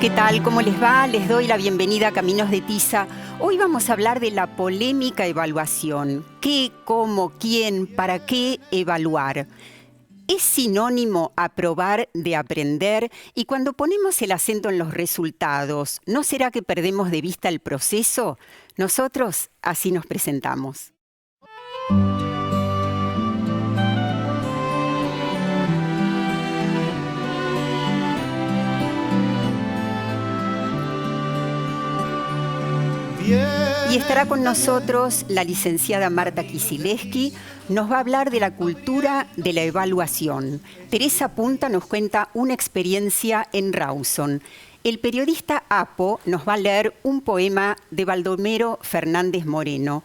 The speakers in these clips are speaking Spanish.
¿Qué tal? ¿Cómo les va? Les doy la bienvenida a Caminos de Tiza. Hoy vamos a hablar de la polémica evaluación. ¿Qué, cómo, quién, para qué evaluar? ¿Es sinónimo aprobar de aprender? Y cuando ponemos el acento en los resultados, ¿no será que perdemos de vista el proceso? Nosotros así nos presentamos. Y estará con nosotros la licenciada Marta Kisileski. Nos va a hablar de la cultura de la evaluación. Teresa Punta nos cuenta una experiencia en Rawson. El periodista Apo nos va a leer un poema de Baldomero Fernández Moreno.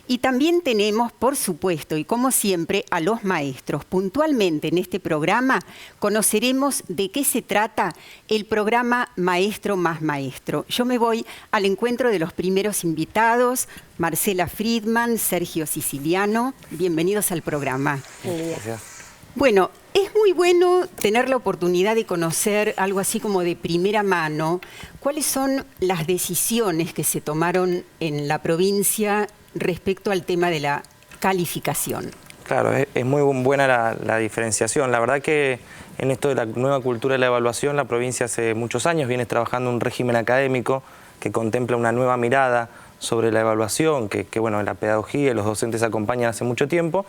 Y también tenemos, por supuesto, y como siempre, a los maestros. Puntualmente en este programa conoceremos de qué se trata el programa Maestro más Maestro. Yo me voy al encuentro de los primeros invitados, Marcela Friedman, Sergio Siciliano. Bienvenidos al programa. Gracias. Bueno, es muy bueno tener la oportunidad de conocer algo así como de primera mano cuáles son las decisiones que se tomaron en la provincia respecto al tema de la calificación. Claro, es muy buena la diferenciación. La verdad que en esto de la nueva cultura de la evaluación, la provincia hace muchos años viene trabajando un régimen académico que contempla una nueva mirada sobre la evaluación, que bueno, la pedagogía y los docentes acompañan hace mucho tiempo,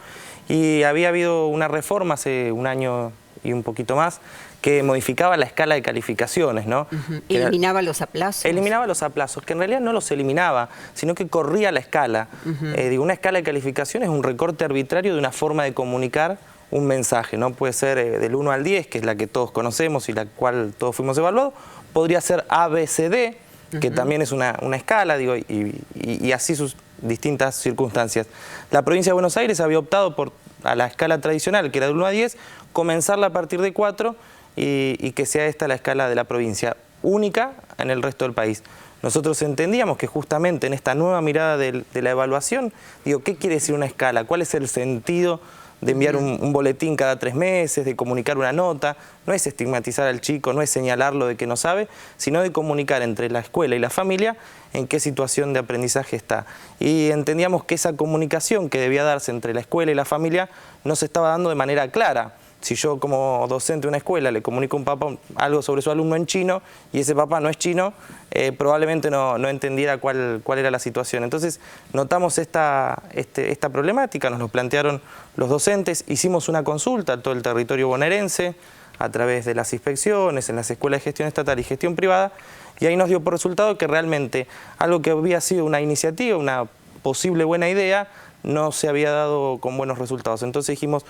y había habido una reforma hace un año y un poquito más que modificaba la escala de calificaciones, ¿no? Eliminaba los aplazos. Eliminaba los aplazos, que en realidad no los eliminaba, sino que corría la escala. Digo, una escala de calificación es un recorte arbitrario de una forma de comunicar un mensaje, ¿no? Puede ser del 1 al 10, que es la que todos conocemos y la cual todos fuimos evaluados, podría ser A, B, C, D, que también es una escala, digo, y así sus distintas circunstancias. La provincia de Buenos Aires había optado por, a la escala tradicional, que era de 1 a 10, comenzarla a partir de 4 y que sea esta la escala de la provincia, única en el resto del país. Nosotros entendíamos que justamente en esta nueva mirada de la evaluación, digo, ¿qué quiere decir una escala? ¿Cuál es el sentido de enviar un boletín cada 3 meses, de comunicar una nota? No es estigmatizar al chico, no es señalarlo de que no sabe, sino de comunicar entre la escuela y la familia en qué situación de aprendizaje está. Y entendíamos que esa comunicación que debía darse entre la escuela y la familia no se estaba dando de manera clara. Si yo como docente de una escuela le comunico a un papá algo sobre su alumno en chino y ese papá no es chino, probablemente no entendiera cuál era la situación. Entonces notamos esta problemática, nos lo plantearon los docentes, hicimos una consulta a todo el territorio bonaerense a través de las inspecciones, en las escuelas de gestión estatal y gestión privada, y ahí nos dio por resultado que realmente algo que había sido una iniciativa, una posible buena idea, no se había dado con buenos resultados. Entonces dijimos,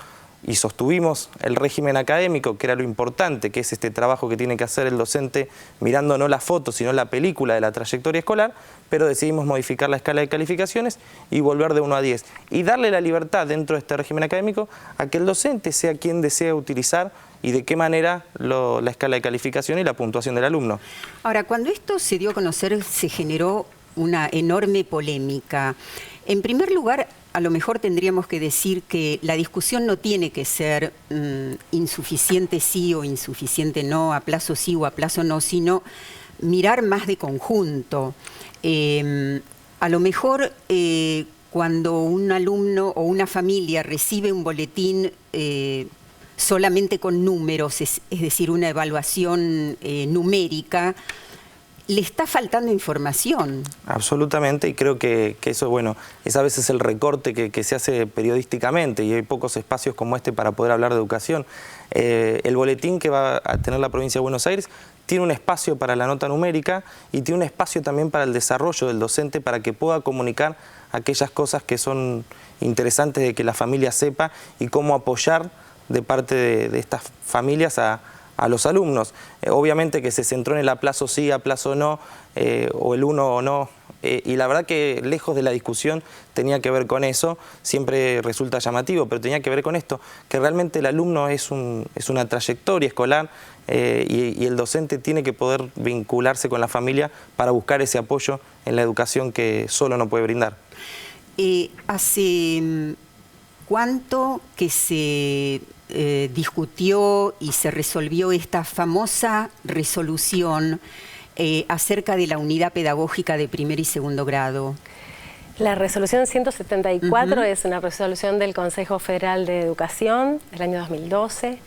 y sostuvimos el régimen académico, que era lo importante, que es este trabajo que tiene que hacer el docente mirando no la foto, sino la película de la trayectoria escolar, pero decidimos modificar la escala de calificaciones y volver de 1 a 10. Y darle la libertad dentro de este régimen académico a que el docente sea quien desea utilizar y de qué manera la escala de calificación y la puntuación del alumno. Ahora, cuando esto se dio a conocer, se generó una enorme polémica. En primer lugar, a lo mejor tendríamos que decir que la discusión no tiene que ser insuficiente sí o insuficiente no, a plazo sí o a plazo no, sino mirar más de conjunto. A lo mejor cuando un alumno o una familia recibe un boletín solamente con números, es decir, una evaluación numérica, le está faltando información. Absolutamente, y creo que eso, bueno, es a veces el recorte que se hace periodísticamente y hay pocos espacios como este para poder hablar de educación. El boletín que va a tener la provincia de Buenos Aires tiene un espacio para la nota numérica y tiene un espacio también para el desarrollo del docente para que pueda comunicar aquellas cosas que son interesantes de que la familia sepa y cómo apoyar de parte de estas familias a los alumnos. Obviamente que se centró en el aplazo sí, aplazo no, o el uno o no, y la verdad que lejos de la discusión tenía que ver con eso, siempre resulta llamativo, pero tenía que ver con esto, que realmente el alumno es una trayectoria escolar y el docente tiene que poder vincularse con la familia para buscar ese apoyo en la educación que solo no puede brindar. ¿Hace cuánto que se discutió y se resolvió esta famosa resolución acerca de la unidad pedagógica de primer y segundo grado? La resolución 174 es una resolución del Consejo Federal de Educación del año 2012.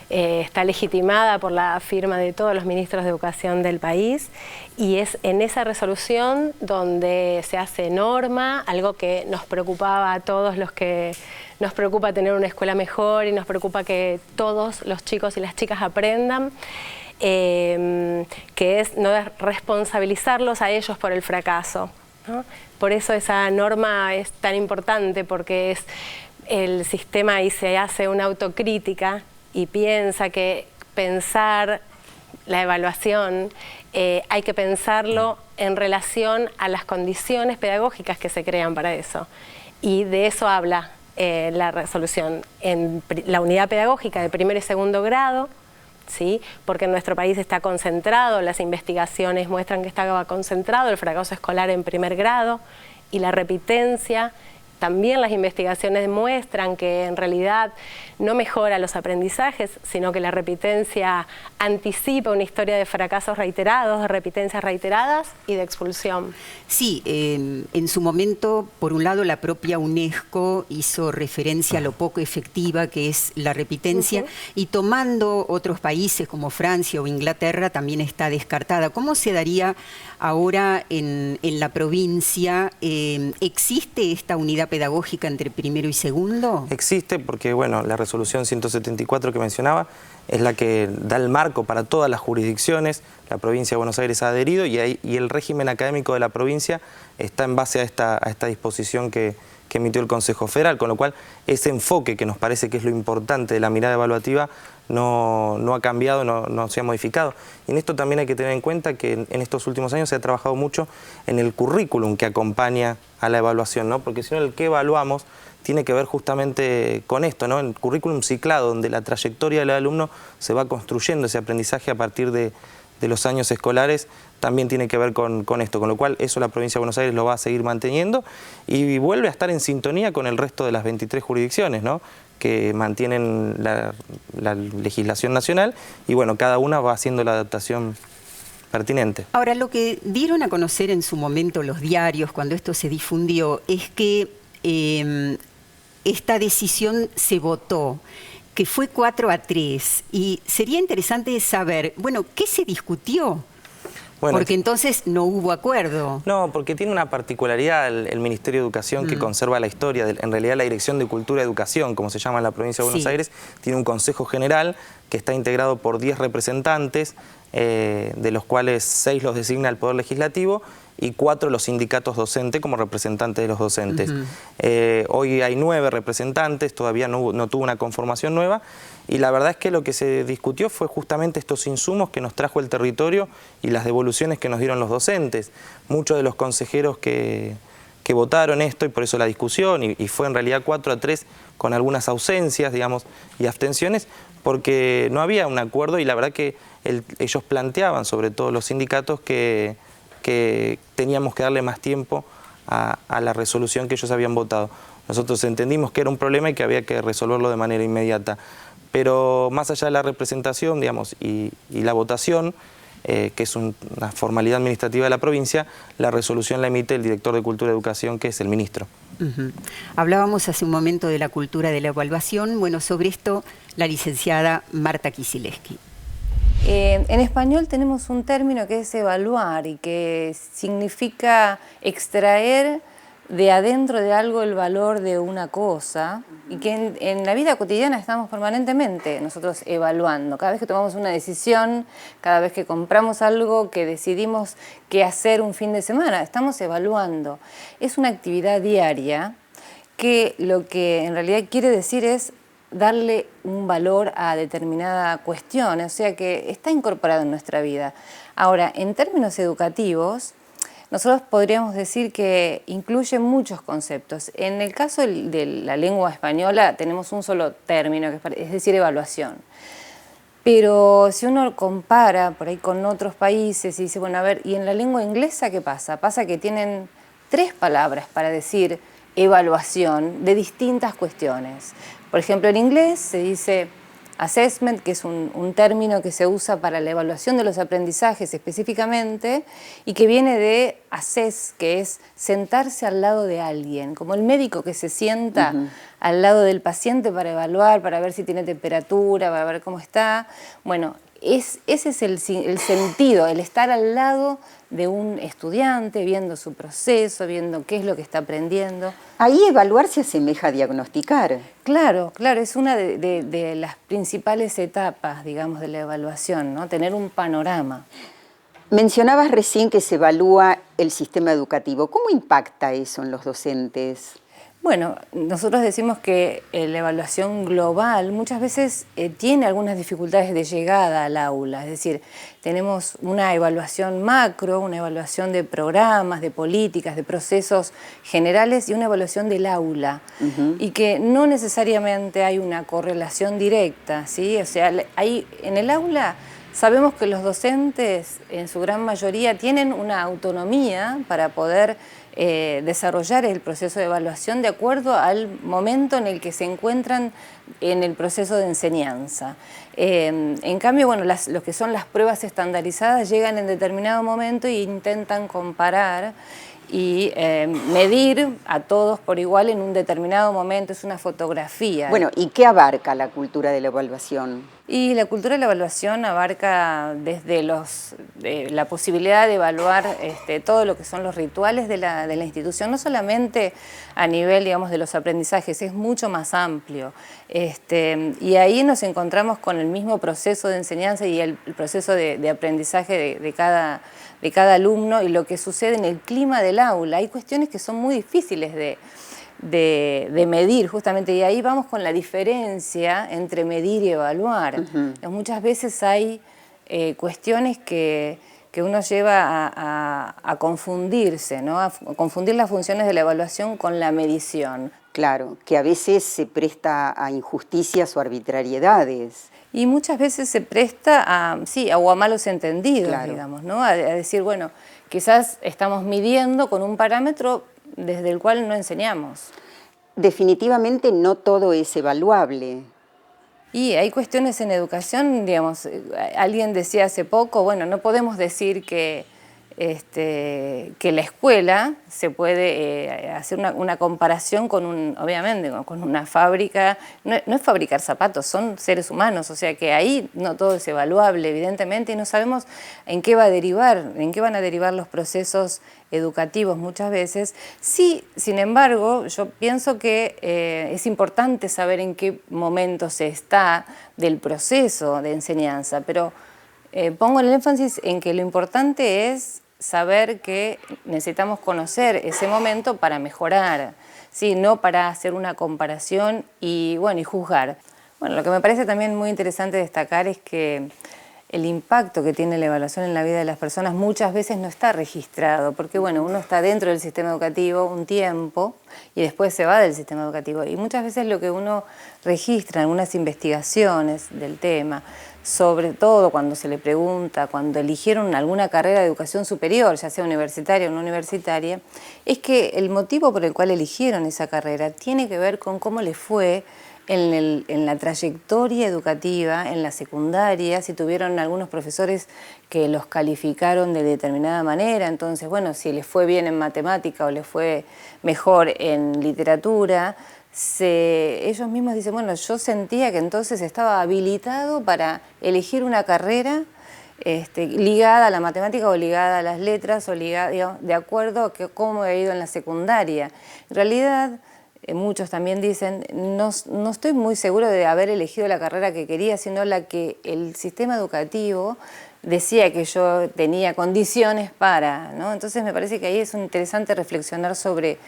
Está legitimada por la firma de todos los ministros de educación del país y es en esa resolución donde se hace norma, algo que nos preocupaba a todos los que nos preocupa tener una escuela mejor y nos preocupa que todos los chicos y las chicas aprendan. Que es no responsabilizarlos a ellos por el fracaso, ¿no? Por eso esa norma es tan importante, porque es el sistema y se hace una autocrítica y piensa que pensar la evaluación hay que pensarlo en relación a las condiciones pedagógicas que se crean para eso. Y de eso habla la resolución en la unidad pedagógica de primer y segundo grado, ¿sí? Porque en nuestro país está concentrado, las investigaciones muestran que estaba concentrado el fracaso escolar en primer grado y la repitencia. También las investigaciones muestran que en realidad no mejora los aprendizajes, sino que la repitencia anticipa una historia de fracasos reiterados, de repitencias reiteradas y de expulsión. Sí, en su momento, por un lado, la propia UNESCO hizo referencia a lo poco efectiva que es la repitencia, y tomando otros países como Francia o Inglaterra también está descartada. ¿Cómo se daría ahora en la provincia? ¿Existe esta unidad pedagógica entre primero y segundo? Existe porque, bueno, la resolución 174 que mencionaba es la que da el marco para todas las jurisdicciones. La provincia de Buenos Aires ha adherido y el régimen académico de la provincia está en base a esta disposición que emitió el Consejo Federal, con lo cual ese enfoque que nos parece que es lo importante de la mirada evaluativa no ha cambiado, no se ha modificado. Y en esto también hay que tener en cuenta que en estos últimos años se ha trabajado mucho en el currículum que acompaña a la evaluación, ¿no? Porque si no, el que evaluamos tiene que ver justamente con esto, ¿no? El currículum ciclado, donde la trayectoria del alumno se va construyendo, ese aprendizaje a partir de los años escolares, también tiene que ver con esto, con lo cual eso la provincia de Buenos Aires lo va a seguir manteniendo y vuelve a estar en sintonía con el resto de las 23 jurisdicciones, ¿no? Que mantienen la legislación nacional y bueno, cada una va haciendo la adaptación pertinente. Ahora, lo que dieron a conocer en su momento los diarios cuando esto se difundió es que esta decisión se votó, que fue 4-3, y sería interesante saber, bueno, ¿qué se discutió? Bueno, porque entonces no hubo acuerdo. No, porque tiene una particularidad el Ministerio de Educación que conserva la historia. En realidad la Dirección de Cultura y Educación, como se llama en la provincia de Buenos Aires, tiene un Consejo General que está integrado por 10 representantes, de los cuales 6 los designa el Poder Legislativo y 4 los sindicatos docentes como representantes de los docentes. Hoy hay 9 representantes, todavía no tuvo una conformación nueva, y la verdad es que lo que se discutió fue justamente estos insumos que nos trajo el territorio y las devoluciones que nos dieron los docentes. Muchos de los consejeros que votaron esto, y por eso la discusión, y fue en realidad 4-3 con algunas ausencias, digamos, y abstenciones, porque no había un acuerdo y la verdad que ellos planteaban, sobre todo los sindicatos, que teníamos que darle más tiempo a la resolución que ellos habían votado. Nosotros entendimos que era un problema y que había que resolverlo de manera inmediata. Pero más allá de la representación, digamos, y la votación, que es una formalidad administrativa de la provincia, la resolución la emite el director de Cultura y Educación, que es el ministro. Hablábamos hace un momento de la cultura de la evaluación. Bueno, sobre esto, la licenciada Marta Kicilevsky. En español tenemos un término que es evaluar y que significa extraer de adentro de algo el valor de una cosa, y que en la vida cotidiana estamos permanentemente nosotros evaluando. Cada vez que tomamos una decisión, cada vez que compramos algo, que decidimos qué hacer un fin de semana, estamos evaluando. Es una actividad diaria que lo que en realidad quiere decir es darle un valor a determinada cuestión, o sea que está incorporado en nuestra vida. Ahora, en términos educativos, nosotros podríamos decir que incluye muchos conceptos. En el caso de la lengua española tenemos un solo término, es decir, evaluación. Pero si uno compara por ahí con otros países y dice, bueno, a ver, ¿y en la lengua inglesa qué pasa? Pasa que tienen 3 palabras para decir evaluación de distintas cuestiones. Por ejemplo, en inglés se dice assessment, que es un término que se usa para la evaluación de los aprendizajes específicamente, y que viene de assess, que es sentarse al lado de alguien, como el médico que se sienta al lado del paciente para evaluar, para ver si tiene temperatura, para ver cómo está. Bueno, ese es el sentido, el estar al lado de un estudiante, viendo su proceso, viendo qué es lo que está aprendiendo. Ahí evaluar se asemeja a diagnosticar. Claro, claro, es una de las principales etapas, digamos, de la evaluación, ¿no? Tener un panorama. Mencionabas recién que se evalúa el sistema educativo. ¿Cómo impacta eso en los docentes? Bueno, nosotros decimos que la evaluación global muchas veces tiene algunas dificultades de llegada al aula, es decir, tenemos una evaluación macro, una evaluación de programas, de políticas, de procesos generales y una evaluación del aula, y que no necesariamente hay una correlación directa, ¿sí? O sea, en el aula sabemos que los docentes en su gran mayoría tienen una autonomía para poder desarrollar el proceso de evaluación de acuerdo al momento en el que se encuentran en el proceso de enseñanza. En cambio, bueno, lo que son las pruebas estandarizadas llegan en determinado momento e intentan comparar y medir a todos por igual en un determinado momento, es una fotografía. Bueno, ¿y qué abarca la cultura de la evaluación? Y la cultura de la evaluación abarca desde la posibilidad de evaluar todo lo que son los rituales de la institución, no solamente a nivel, digamos, de los aprendizajes, es mucho más amplio. Y ahí nos encontramos con el mismo proceso de enseñanza y el proceso de aprendizaje de cada alumno y lo que sucede en el clima del aula. Hay cuestiones que son muy difíciles de medir, justamente, y ahí vamos con la diferencia entre medir y evaluar. Muchas veces hay cuestiones que uno lleva a confundirse, ¿no? A confundir las funciones de la evaluación con la medición. Claro, que a veces se presta a injusticias o arbitrariedades. Y muchas veces se presta o a malos entendidos, claro, digamos, ¿no? A decir, bueno, quizás estamos midiendo con un parámetro desde el cual no enseñamos. Definitivamente no todo es evaluable. Y hay cuestiones en educación, digamos, alguien decía hace poco, bueno, no podemos decir que la escuela se puede hacer una comparación con obviamente, con una fábrica. No es fabricar zapatos, son seres humanos, o sea que ahí no todo es evaluable, evidentemente, y no sabemos en qué va a derivar, en qué van a derivar los procesos educativos muchas veces. Sí, sin embargo, yo pienso que es importante saber en qué momento se está del proceso de enseñanza, pero pongo el énfasis en que lo importante es saber que necesitamos conocer ese momento para mejorar, ¿sí? No para hacer una comparación y juzgar. Bueno, lo que me parece también muy interesante destacar es que el impacto que tiene la evaluación en la vida de las personas muchas veces no está registrado, porque uno está dentro del sistema educativo un tiempo y después se va del sistema educativo. Y muchas veces lo que uno registra en algunas investigaciones del tema, sobre todo cuando se le pregunta, cuando eligieron alguna carrera de educación superior, ya sea universitaria o no universitaria, es que el motivo por el cual eligieron esa carrera tiene que ver con cómo les fue en la trayectoria educativa, en la secundaria, si tuvieron algunos profesores que los calificaron de determinada manera, entonces, si les fue bien en matemática o les fue mejor en literatura, ellos mismos dicen, yo sentía que entonces estaba habilitado para elegir una carrera ligada a la matemática o ligada a las letras o ligada, digamos, de acuerdo a cómo he ido en la secundaria. En realidad, muchos también dicen, no estoy muy seguro de haber elegido la carrera que quería, sino la que el sistema educativo decía que yo tenía condiciones para, ¿no? Entonces me parece que ahí es interesante reflexionar sobre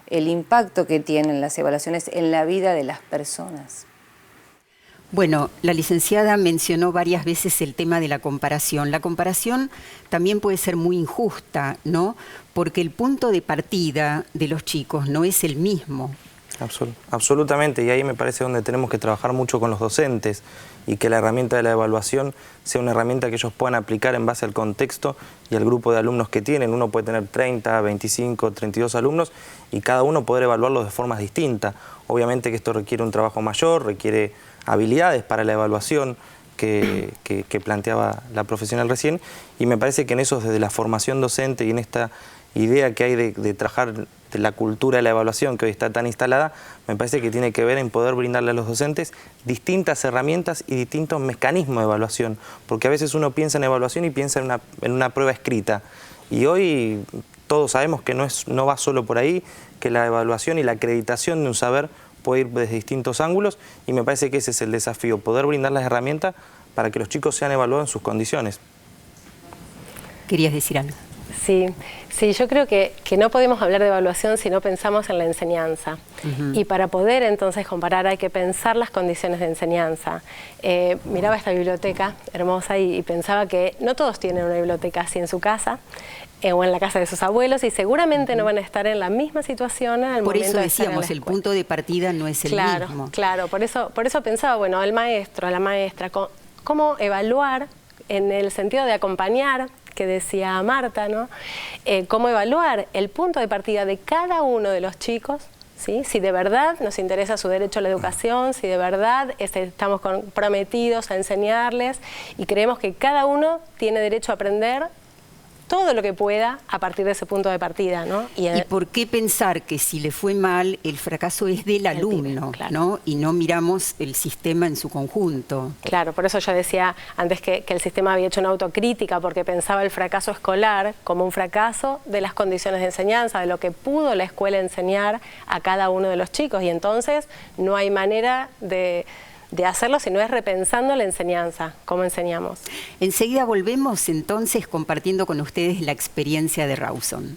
el impacto que tienen las evaluaciones en la vida de las personas. Bueno, la licenciada mencionó varias veces el tema de la comparación. La comparación también puede ser muy injusta, ¿no? Porque el punto de partida de los chicos no es el mismo. Absolutamente, y ahí me parece donde tenemos que trabajar mucho con los docentes. y que la herramienta de la evaluación sea una herramienta que ellos puedan aplicar en base al contexto y al grupo de alumnos que tienen. Uno puede tener 30, 25, 32 alumnos y cada uno poder evaluarlos de formas distintas. Obviamente que esto requiere un trabajo mayor, requiere habilidades para la evaluación que planteaba la profesional recién, y me parece que en eso, desde la formación docente y en esta idea que hay de trabajar de la cultura de la evaluación que hoy está tan instalada, me parece que tiene que ver en poder brindarle a los docentes distintas herramientas y distintos mecanismos de evaluación, porque a veces uno piensa en evaluación y piensa en una prueba escrita, y hoy todos sabemos que no va solo por ahí, que la evaluación y la acreditación de un saber puede ir desde distintos ángulos, y me parece que ese es el desafío, poder brindar las herramientas para que los chicos sean evaluados en sus condiciones. ¿Querías decir algo? Sí, yo creo que no podemos hablar de evaluación si no pensamos en la enseñanza. Y para poder entonces comparar hay que pensar las condiciones de enseñanza. Miraba esta biblioteca hermosa y pensaba que no todos tienen una biblioteca así en su casa o en la casa de sus abuelos, y seguramente no van a estar en la misma situación al momento de estar en la escuela. Por eso decíamos, el punto de partida no es el mismo. Claro, por eso pensaba, bueno, al maestro, a la maestra, cómo evaluar en el sentido de acompañar, que decía Marta, ¿no? Cómo evaluar el punto de partida de cada uno de los chicos, ¿sí? Si de verdad nos interesa su derecho a la educación, si de verdad estamos comprometidos a enseñarles y creemos que cada uno tiene derecho a aprender todo lo que pueda a partir de ese punto de partida, ¿no? ¿Y por qué pensar que si le fue mal, el fracaso es del alumno, claro, ¿no? Y no miramos el sistema en su conjunto? Claro, por eso yo decía antes que el sistema había hecho una autocrítica, porque pensaba el fracaso escolar como un fracaso de las condiciones de enseñanza, de lo que pudo la escuela enseñar a cada uno de los chicos, y entonces no hay manera de hacerlo si no es repensando la enseñanza, cómo enseñamos. Enseguida volvemos entonces compartiendo con ustedes la experiencia de Rawson.